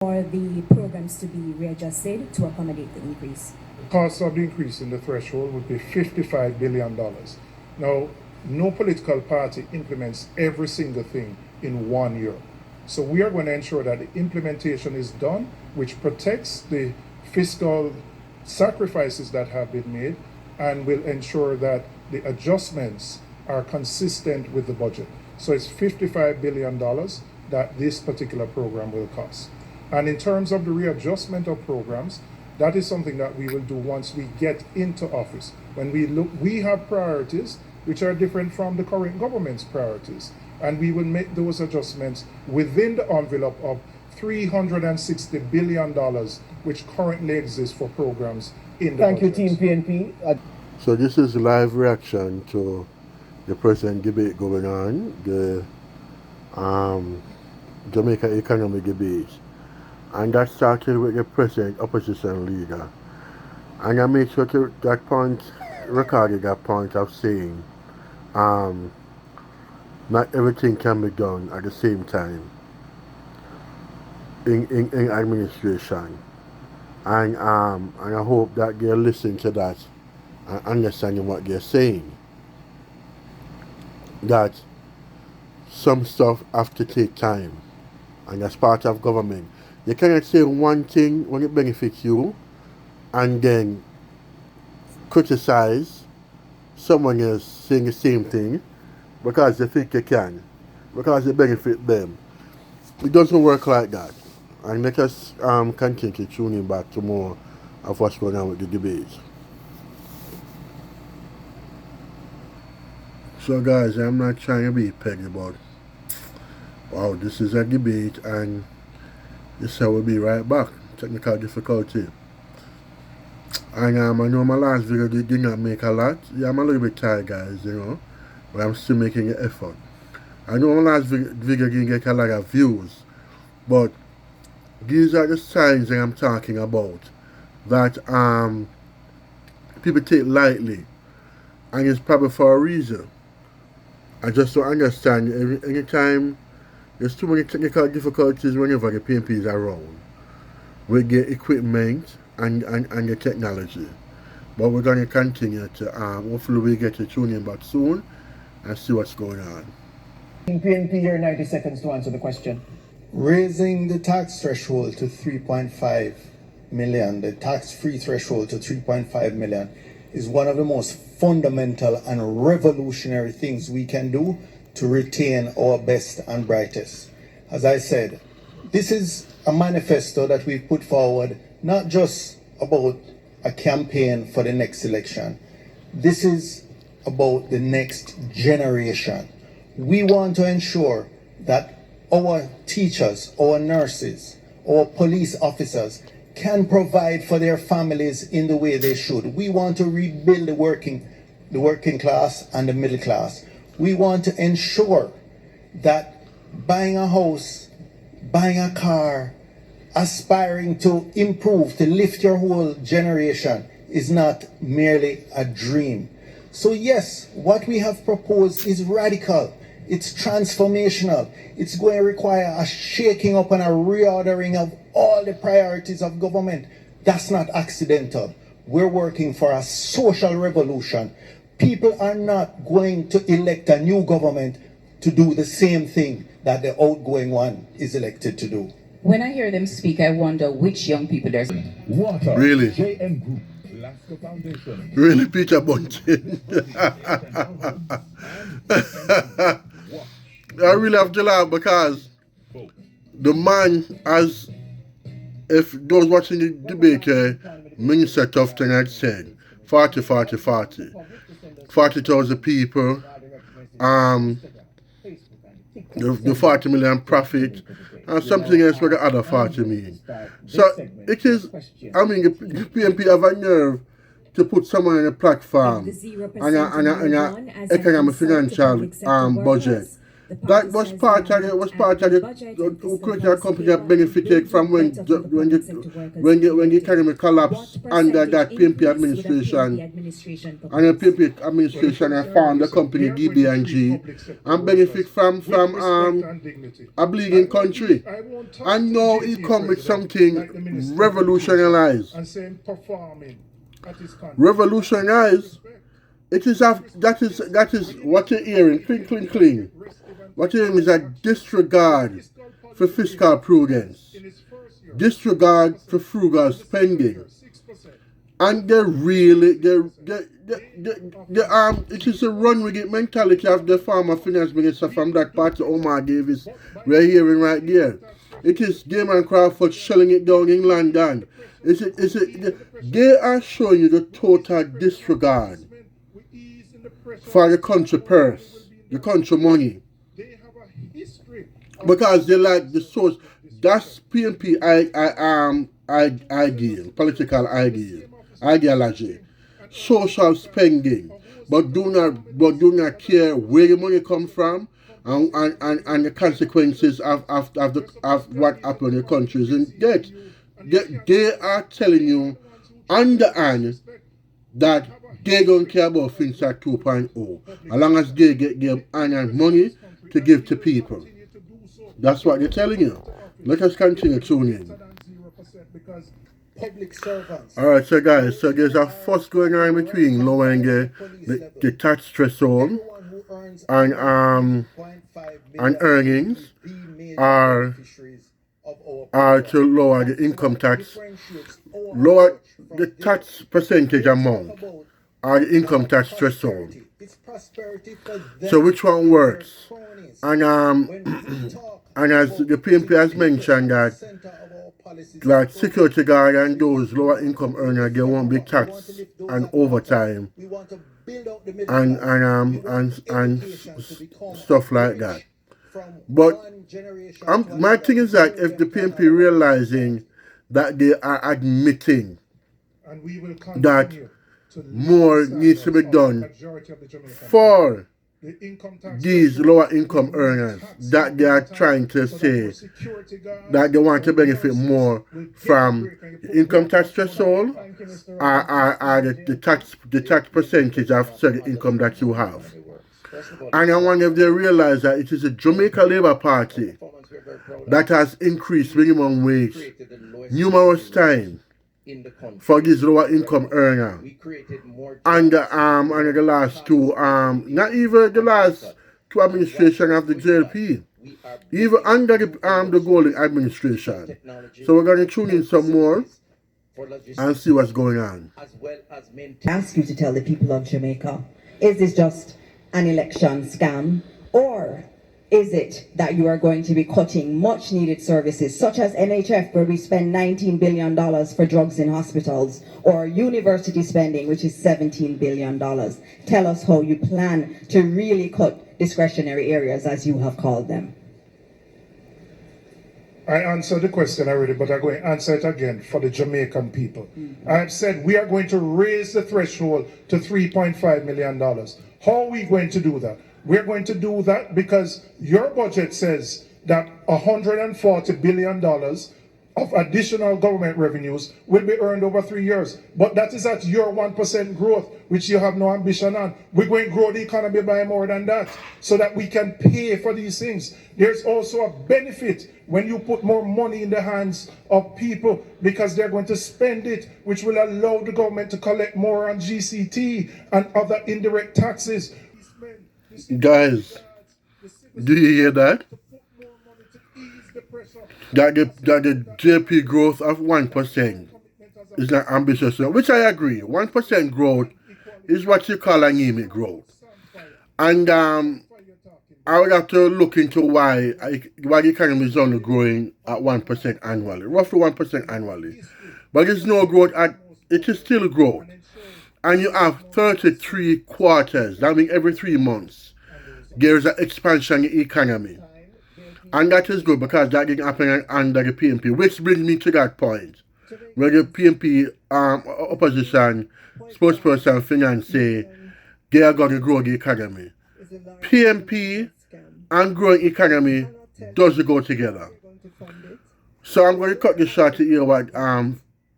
for the programs to be readjusted to accommodate the increase? The cost of the increase in the threshold would be $55 billion. Now, no political party implements every single thing in 1 year. So we are going to ensure that the implementation is done, which protects the fiscal sacrifices that have been made and will ensure that the adjustments are consistent with the budget. So it's $55 billion that this particular program will cost. And in terms of the readjustment of programs, that is something that we will do once we get into office. When we look, we have priorities which are different from the current government's priorities. And we will make those adjustments within the envelope of $360 billion, which currently exists for programs in the Thank budget. you, Team PNP. So this is live reaction to the present debate going on, the Jamaica economic debate. And that started with the present opposition leader. And I make sure to that point, recorded that point of saying, not everything can be done at the same time in administration. And I hope that they're listening to that and understanding what they're saying. That some stuff have to take time. And that's part of government. You cannot say one thing when it benefits you and then criticize someone else saying the same thing because they think they can, because it benefits them. It doesn't work like that. And let us continue to tune in back to more of what's going on with the debate. So guys, I'm not trying to be petty, but wow, this is a debate and this is how we'll be right back. Technical difficulty. And I know my last video did not make a lot. Yeah, I'm a little bit tired, guys, you know. But I'm still making an effort. I know my last video didn't get a lot of views. But these are the signs that I'm talking about. That people take lightly. And it's probably for a reason. I just don't understand. Anytime there's too many technical difficulties whenever the PNP is around with the equipment and the technology. But we're going to continue to, hopefully we get to tune in back soon and see what's going on. PNP here, 90 seconds to answer the question. Raising the tax threshold to 3.5 million, the tax-free threshold to 3.5 million, is one of the most fundamental and revolutionary things we can do to retain our best and brightest. As I said, this is a manifesto that we've put forward, not just about a campaign for the next election. This is about the next generation. We want to ensure that our teachers, our nurses, our police officers can provide for their families in the way they should. We want to rebuild the working class and the middle class. We want to ensure that buying a house, buying a car, aspiring to improve, to lift your whole generation is not merely a dream. So yes, what we have proposed is radical. It's transformational. It's going to require a shaking up and a reordering of all the priorities of government. That's not accidental. We're working for a social revolution. People are not going to elect a new government to do the same thing that the outgoing one is elected to do. When I hear them speak, I wonder which young people they're... Really? Really, Peter Bunting? I really have to laugh because the man, as if those watching the debate, Minister Tufton had said, 40, 40, 40. 40,000 people, the 40 million profit, and something else with the other 40 million. So it is, I mean, the PNP have a nerve to put someone on a platform and an economic financial budget The That party was says part they of have it. Was looked part at of the it. budget and fiscal Create a policy company data that benefited will from do when better for the public sector workers when the elected. economy collapsed What under percentage that PNP increase would a administration. PNP administration And the propose? PNP administration Well, have the found the first thing company I would say, we are going to treat DB&G public sector and workers benefit from with respect and dignity. a bleeding country. I won't talk And to now JT he come with president something like the Minister of revolutionized. Education and saying performing at his country. Revolutionized. It is that is what you're hearing. Cling, cling, cling. What you're hearing is a disregard for fiscal prudence, disregard for frugal spending, and they it is a run with it mentality of the former finance minister from that party, Omar Davis, we're hearing right there. It is Damon Crawford shelling it down in London. They are showing you the total disregard for the country purse, the country money. Because they like the source. That's PNP ideal, political ideology, social spending, but do not care where the money comes from and the consequences of what happened in the countries in debt. They are telling you underhand that they don't care about FinSat 2.0 as long as they get their annual money to give to people. That's what they're telling you. Let us continue tuning in. Alright, so guys, so there's a fuss going on between lowering the tax threshold and earnings are to lower the income tax, lower the tax percentage amount or the income tax threshold. So which one works? And as the PNP has mentioned that like security guard and those lower income earners, they won't be taxed on overtime and stuff like that. But my thing is that if the PNP realizing that they are admitting that more needs to be done for these lower income earners, that they are trying to say that they want to benefit more from the income tax threshold or the tax percentage of certain income that you have. And I wonder if they realize that it is the Jamaica Labour Party that has increased minimum wage numerous times for these lower income earners. And the last two, not even the last two administration of the JLP, even under the Golden administration. So we're going to tune in some more and see what's going on. Ask you to tell the people of Jamaica, is this just an election scam, or is it that you are going to be cutting much needed services such as NHF, where we spend $19 billion for drugs in hospitals, or university spending, which is $17 billion? Tell us how you plan to really cut discretionary areas, as you have called them. I answered the question already, but I'm going to answer it again for the Jamaican people. I have said we are going to raise the threshold to $3.5 million. How are we going to do that? We're going to do that because your budget says that $140 billion of additional government revenues will be earned over 3 years. But that is at your 1% growth, which you have no ambition on. We're going to grow the economy by more than that so that we can pay for these things. There's also a benefit when you put more money in the hands of people because they're going to spend it, which will allow the government to collect more on GCT and other indirect taxes. Guys, do you hear that? That the JP growth of 1% is not ambitious, which I agree. 1% growth is what you call anemic growth. And I would have to look into why the economy is only growing at 1% annually, roughly 1% annually. But there's no growth it is still growth. And you have 33 quarters, that means every 3 months, there is an expansion in the economy. And that is good because that didn't happen under the PNP, which brings me to that point where the PNP opposition spokesperson finance say they are going to grow the economy. PNP and growing economy doesn't go together. So I'm going to cut this short to hear what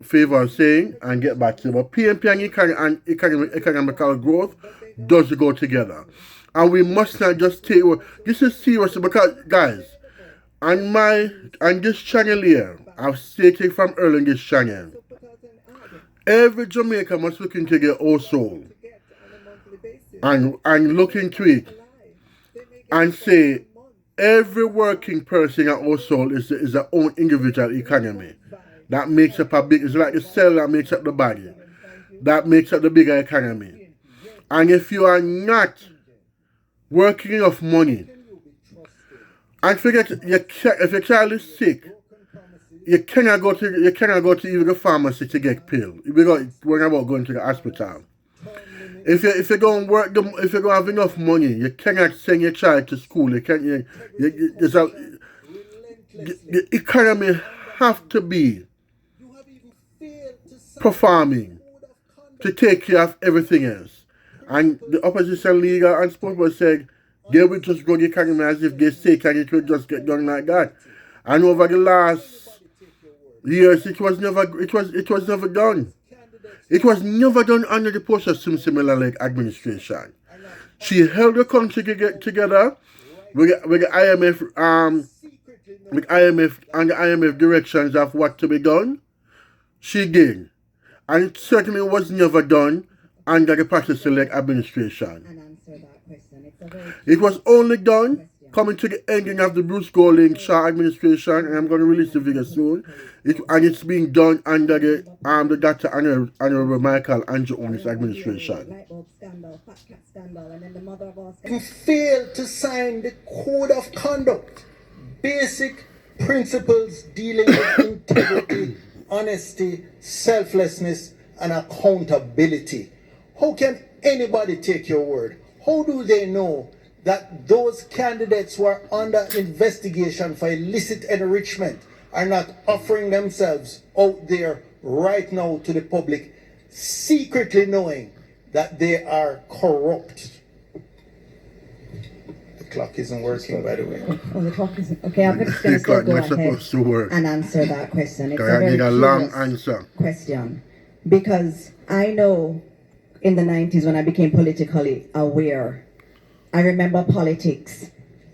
Favor is saying and get back to you. But PNP and economical growth doesn't go together. And we must not just take this is serious because guys, on this channel here, I've stated from early in this channel, every Jamaica must look into their own soul and look into it and say every working person in our soul is their own individual economy. That makes up a big, it's like the cell that makes up the body. That makes up the bigger economy. And if you are not working enough money, and forget if your child is sick, you cannot go to even the pharmacy to get pill. We're about going to the hospital. If you don't work, if you don't have enough money, you cannot send your child to school. The economy have to be performing to take care of everything else. And the opposition leader and spokesman said they will just go the economy as if they say and it will just get done like that. And over the last years, it was never done. It was never done under the post of Simsimila administration. She held the country together with the IMF and the IMF directions of what to be done. She did. And it certainly was never done under the Patricia administration. It was only done coming to the ending of the Bruce Golding Shaw administration, and I'm going to release the video soon. And it's being done under the Dr. Honorable Michael Andrew Owens administration. You failed to sign the code of conduct, basic principles dealing with integrity, honesty, selflessness, and accountability. How can anybody take your word? How do they know that those candidates who are under investigation for illicit enrichment are not offering themselves out there right now to the public, secretly knowing that they are corrupt? The clock isn't working, by the way. Oh, the clock isn't. Okay, I'm just going to still go ahead and answer that question. It's a very long answer. Question. Because I know in the 90s when I became politically aware, I remember politics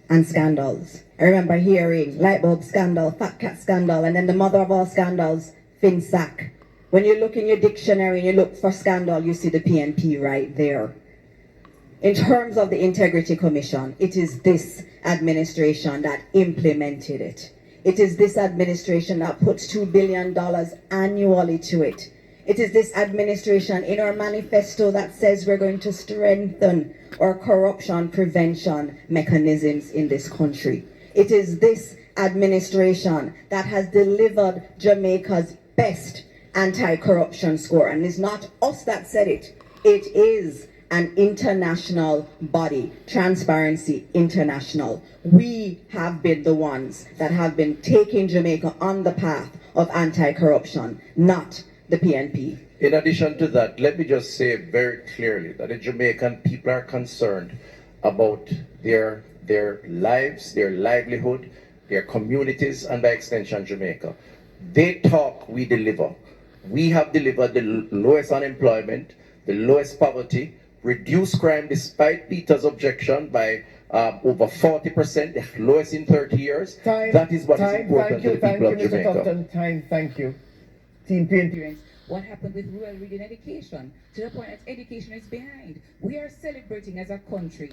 and scandals. I remember hearing light bulb scandal, fat cat scandal, and then the mother of all scandals, FinSac. When you look in your dictionary and you look for scandal, you see the PNP right there. In terms of the Integrity Commission, it is this administration that implemented it. It is this administration that puts $2 billion annually to it. It is this administration in our manifesto that says we're going to strengthen our corruption prevention mechanisms in this country. It is this administration that has delivered Jamaica's best anti-corruption score. And it's not us that said it. It is an international body, Transparency International. We have been the ones that have been taking Jamaica on the path of anti-corruption, not the PNP. In addition to that, let me just say very clearly that the Jamaican people are concerned about their lives, their livelihood, their communities, and by extension, Jamaica. They talk, we deliver. We have delivered the lowest unemployment, the lowest poverty, reduced crime despite Peter's objection by over 40%, the lowest in 30 years. That is what is important to the people of Jamaica. Thank you. Team PNP. What happened with rural reading education? To the point that education is behind. We are celebrating as a country.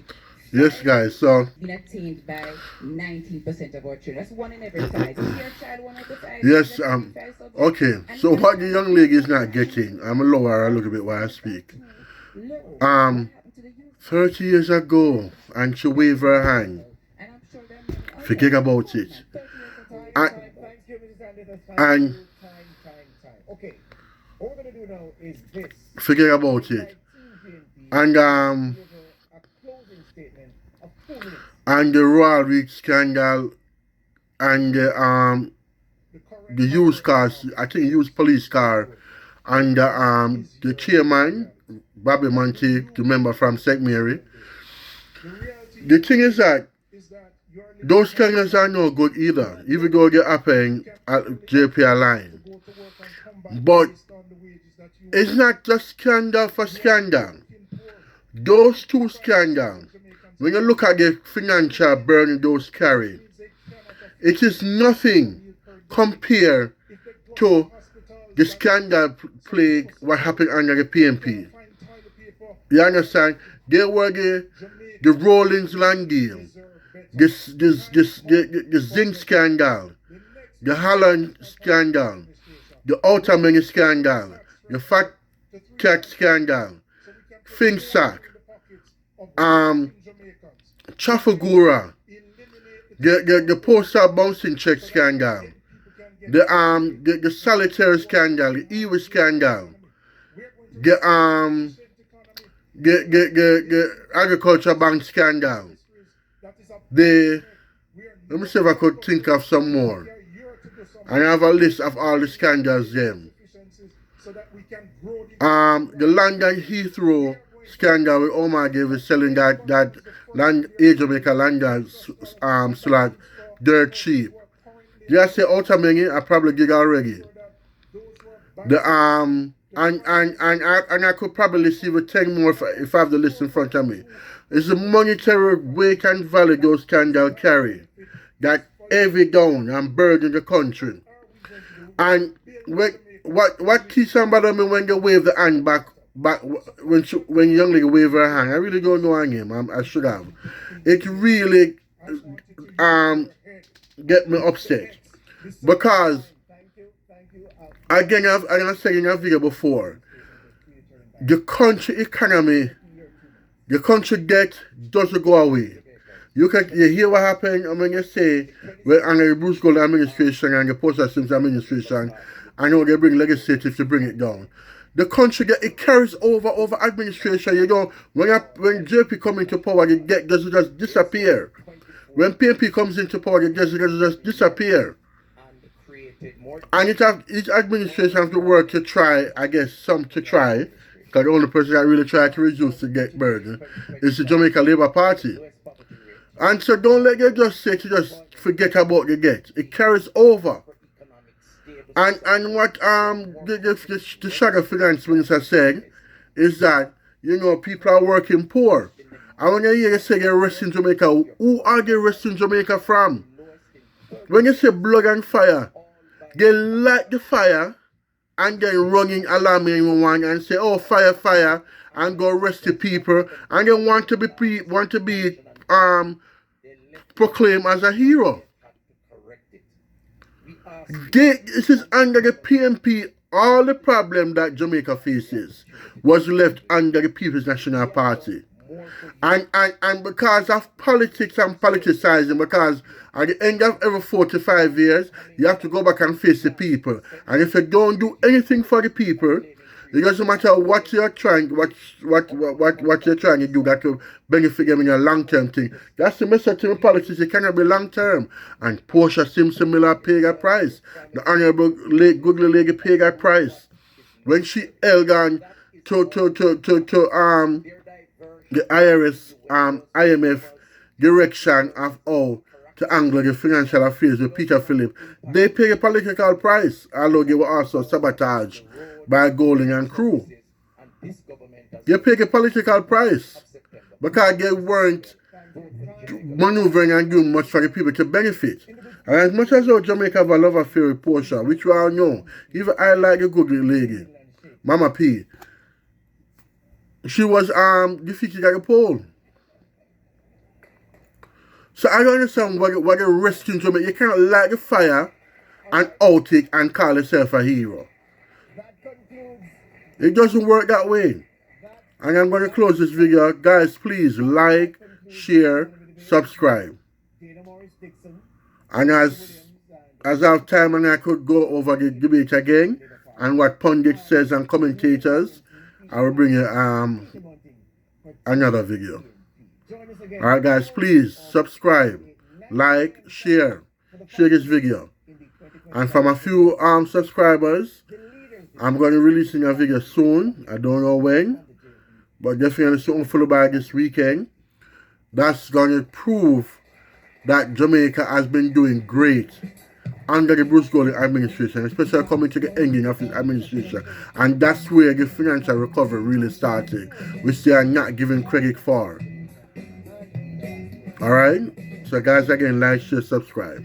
Yes, guys, so been attained by 19% of our children. That's one in every five. Is your child one of the five? yes, okay. So what the young lady is not getting, I'm a lower a little bit while I speak. 30 years ago, and she waved her hand. Forget about it. And Okay, what we're going to do now is this. Forget about it. And and the Royal Reach scandal and the used cars, I think used police car, and the chairman, Bobby Monty, the member from St. Mary. The thing is that those scandals are no good either, even though they're happening at JP line. But it's not just scandal for scandal. Those two scandals, when you look at the financial burden those carry, it is nothing compared to the scandal plague what happened under the PNP. You understand? There were the Rollins land deal, the Zinc scandal, the Holland scandal, the Outer Many scandal, the Fat Cat scandal, Finsack, Trafalgura, the postal bouncing check scandal, the solitaire scandal, the Ewe scandal, the agriculture bank scandal. Let me see if I could think of some more. And I have a list of all the scandals them. The London Heathrow scandal with Omar Davis selling that land Jamaica London slot dirt cheap. Just say Outer Many, I probably did already. The and I could probably see with 10 more if I have the list in front of me. It's the monetary weight and value those scandals carry that heavy down and burden the country. And what keeps somebody me when they wave the hand back when young lady wave her hand? I really don't know her name. I should have. It really get me upset because again, I've said in a video before, the country economy, the country debt doesn't go away. You hear what happened when you say, well, under the Bruce Gold administration and the Postal Service administration, I know they bring legislative to bring it down. The country, it carries over administration. You know, when JLP come into power, the debt doesn't just disappear. When PNP comes into power, the debt doesn't just disappear. And each administration has to work to try, I guess, some to try, because the only person that really try to reduce the debt burden is the Jamaica Labour Party. And so don't let you just say to just forget about the debt. It carries over. And what the Shadow Finance Minister said is that, you know, people are working poor. And when you hear you say they're arresting Jamaica, who are they arresting Jamaica from? When you say blood and fire, they light the fire and then running alarm 911 and say, oh, fire, fire, and go arrest the people, and they want to be proclaimed as a hero. This is under the PNP. All the problem that Jamaica faces was left under the People's National Party. And because of politics and politicizing, because at the end of every 4 to 5 years, you have to go back and face the people. And if you don't do anything for the people, it doesn't matter what you're trying, what you're trying to do that will benefit them in a long-term thing. That's the message to the politics. It cannot be long-term. And Portia Simpson Miller paid a price. The Honorable Goodly Lady paid a price when she held on to the IRS IMF direction of how to angle the financial affairs with Peter Philip. They pay a political price, although they were also sabotaged by Golding and crew. They pay a political price because they weren't maneuvering and doing much for the people to benefit. And as much as Jamaica have a love affair with Portia, which we all know, even I like a good lady, Mama P, she was defeated at the poll. So I don't understand what the rescuing Jamaica. You cannot light the fire and out it and call yourself a hero. It doesn't work that way. And I'm going to close this video. Guys, please like, share, subscribe. And as I have time and I could go over the debate again and what pundits says and commentators, I will bring you another video. Alright guys, please subscribe, like, share this video. And from a few subscribers, I'm going to be releasing a video soon. I don't know when, but definitely soon, followed by this weekend. That's going to prove that Jamaica has been doing great under the Bruce Golding administration, especially coming to the ending of his administration. And that's where the financial recovery really started, which they are not giving credit for. Alright? So guys, again, like, share, subscribe.